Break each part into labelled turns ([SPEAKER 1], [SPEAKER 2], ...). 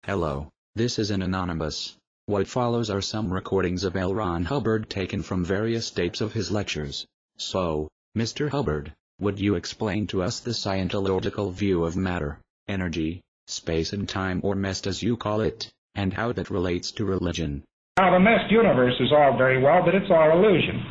[SPEAKER 1] Hello, this is an anonymous. What follows are some recordings of L. Ron Hubbard taken from various tapes of his lectures. So, Mr. Hubbard, would you explain to us the scientological view of matter, energy, space and time, or mess as you call it, and how that relates to religion?
[SPEAKER 2] Now, the messed universe is all very well, but it's all illusion.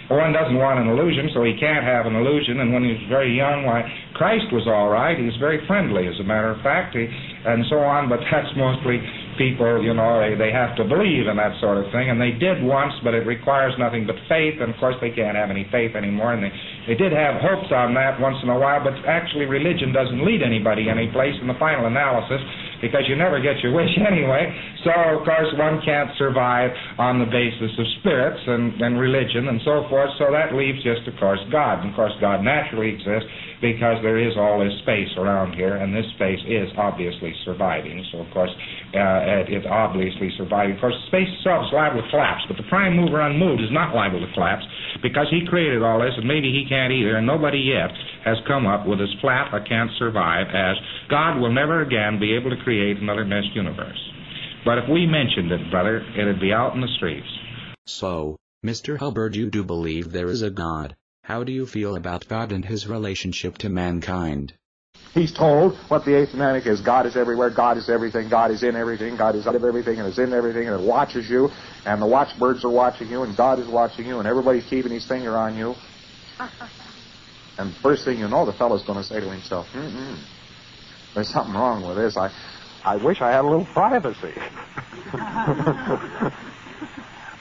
[SPEAKER 2] One doesn't want an illusion, so he can't have an illusion. And when he was very young, why, Christ was all right. He was very friendly, as a matter of fact, and so on. But that's mostly people, you know, they have to believe in that sort of thing. And they did once, but it requires nothing but faith. And, of course, they can't have any faith anymore. And they did have hopes on that once in a while, but actually religion doesn't lead anybody anyplace in the final analysis, because you never get your wish anyway. So, of course, one can't survive on the basis of spirits and religion and so forth. So that leaves just, of course, God. And, of course, God naturally exists because there is all this space around here, and this space is obviously surviving. So, of course, it's obviously surviving. Of course, space itself is liable to collapse, but the prime mover unmoved is not liable to collapse because he created all this, and maybe he can't either, and nobody yet has come up with as flat a can't survive as God will never again be able to create another messed universe. But if we mentioned it, brother, it'd be out in the streets.
[SPEAKER 1] So, Mr. Hubbard, you do believe there is a God. How do you feel about God and his relationship to mankind?
[SPEAKER 3] He's told what the athematic is. God is everywhere, God is everything, God is in everything, God is out of everything, and is in everything, and it watches you, and the watchbirds are watching you, and God is watching you, and everybody's keeping his finger on you. And first thing you know, the fellow's going to say to himself, there's something wrong with this. I wish I had a little privacy.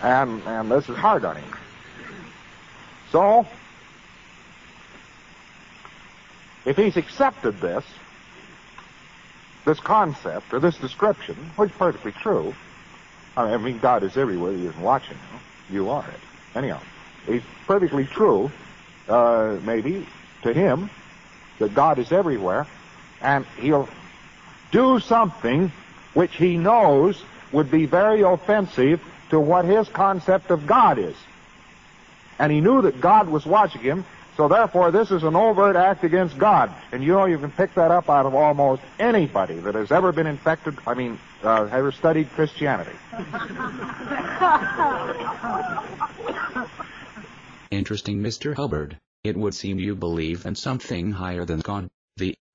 [SPEAKER 3] and this is hard on him. So, if he's accepted this concept, or this description, which is perfectly true, I mean, God is everywhere, he isn't watching you, you are it. Anyhow, it's perfectly true, maybe, to him, that God is everywhere, and he'll do something which he knows would be very offensive to what his concept of God is. And he knew that God was watching him, so therefore this is an overt act against God. And you know, you can pick that up out of almost anybody that has ever been ever studied Christianity.
[SPEAKER 1] Interesting, Mr. Hubbard. It would seem you believe in something higher than God.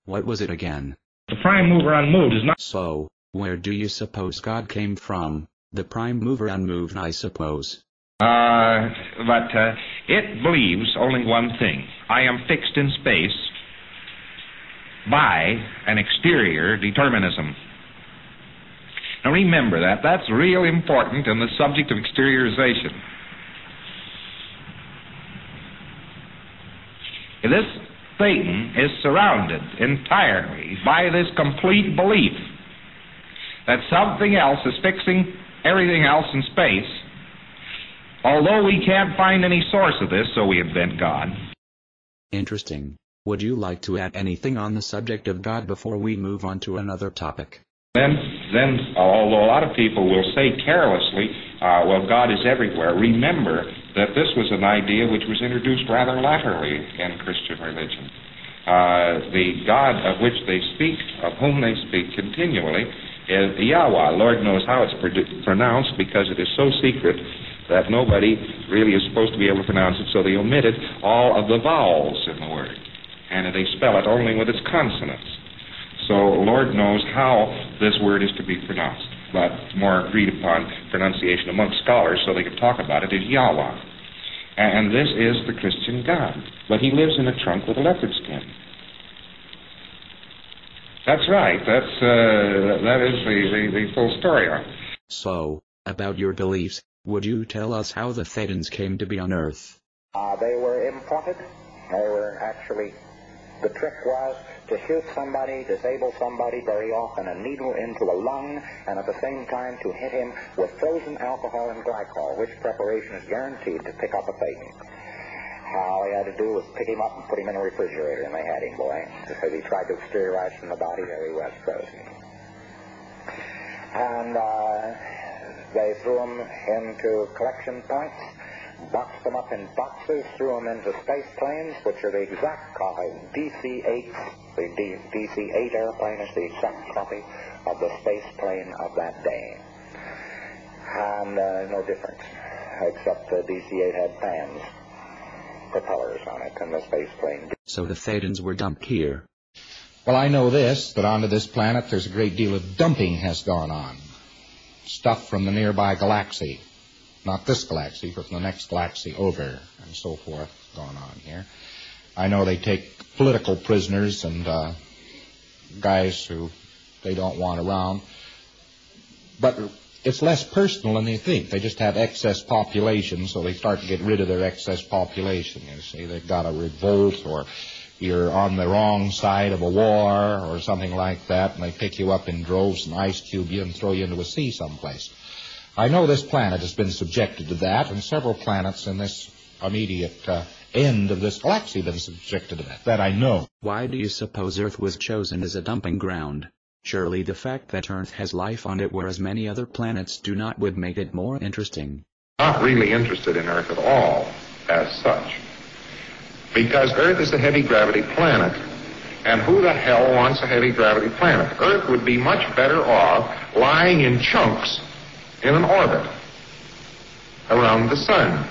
[SPEAKER 1] What was it again?
[SPEAKER 2] The prime mover unmoved is not...
[SPEAKER 1] So, where do you suppose God came from? The prime mover unmoved, I suppose.
[SPEAKER 2] But it believes only one thing. I am fixed in space by an exterior determinism. Now remember that. That's real important in the subject of exteriorization. This Satan is surrounded entirely by this complete belief that something else is fixing everything else in space, although we can't find any source of this, so we invent God.
[SPEAKER 1] Interesting. Would you like to add anything on the subject of God before we move on to another topic?
[SPEAKER 2] Then, although a lot of people will say carelessly, well, God is everywhere, remember that this was an idea which was introduced rather latterly in Christian religion. The God of which they speak, of whom they speak continually, is Yahweh. Lord knows how it's pronounced, because it is so secret that nobody really is supposed to be able to pronounce it, so they omitted all of the vowels in the word, and they spell it only with its consonants. So Lord knows how this word is to be pronounced, but more agreed upon pronunciation amongst scholars so they can talk about it is Yahweh. And this is the Christian God, but he lives in a trunk with a leopard skin. That's right. That is the full story on it.
[SPEAKER 1] So, about your beliefs, would you tell us how the Thetans came to be on Earth?
[SPEAKER 4] They were imported. They were actually, the trick was to shoot somebody, disable somebody, very often a needle into a lung, and at the same time to hit him with frozen alcohol and glycol, which preparation is guaranteed to pick up a Thetan. All he had to do was pick him up and put him in a refrigerator, and they had him, boy. Because he tried to exteriorize from the body, there he was, frozen. And they threw him into collection points, boxed them up in boxes, threw them into space planes, which are the exact copy, DC-8 The DC-8 airplane is the exact copy of the space plane of that day. And no difference, except the DC-8 had fans, propellers on it, and the space plane.
[SPEAKER 1] So the Thetans were dumped here.
[SPEAKER 2] Well, I know this, that onto this planet there's a great deal of dumping has gone on. Stuff from the nearby galaxy. Not this galaxy, but from the next galaxy over, and so forth, gone on here. I know they take political prisoners and guys who they don't want around. But it's less personal than they think. They just have excess population, so they start to get rid of their excess population. You see, they've got a revolt, or you're on the wrong side of a war, or something like that, and they pick you up in droves and ice cube you and throw you into a sea someplace. I know this planet has been subjected to that, and several planets in this immediate end of this galaxy have been subjected to that. That I know.
[SPEAKER 1] Why do you suppose Earth was chosen as a dumping ground? Surely the fact that Earth has life on it whereas many other planets do not would make it more interesting.
[SPEAKER 3] Not really interested in Earth at all, as such. Because Earth is a heavy gravity planet. And who the hell wants a heavy gravity planet? Earth would be much better off lying in chunks in an orbit around the sun.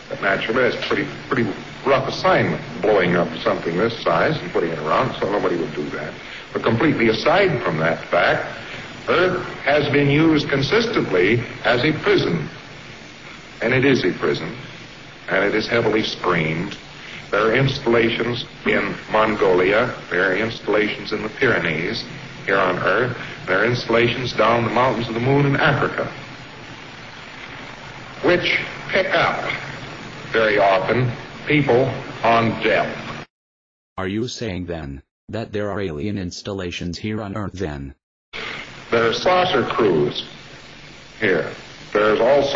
[SPEAKER 3] But naturally, that's a pretty rough assignment, blowing up something this size and putting it around, so nobody would do that. But completely aside from that fact, Earth has been used consistently as a prison. And it is a prison, and it is heavily screened. There are installations in Mongolia, there are installations in the Pyrenees here on Earth, there are installations down the mountains of the moon in Africa, which pick up very often people on death.
[SPEAKER 1] Are you saying then that there are alien installations here on Earth then?
[SPEAKER 3] There are saucer crews here. There's also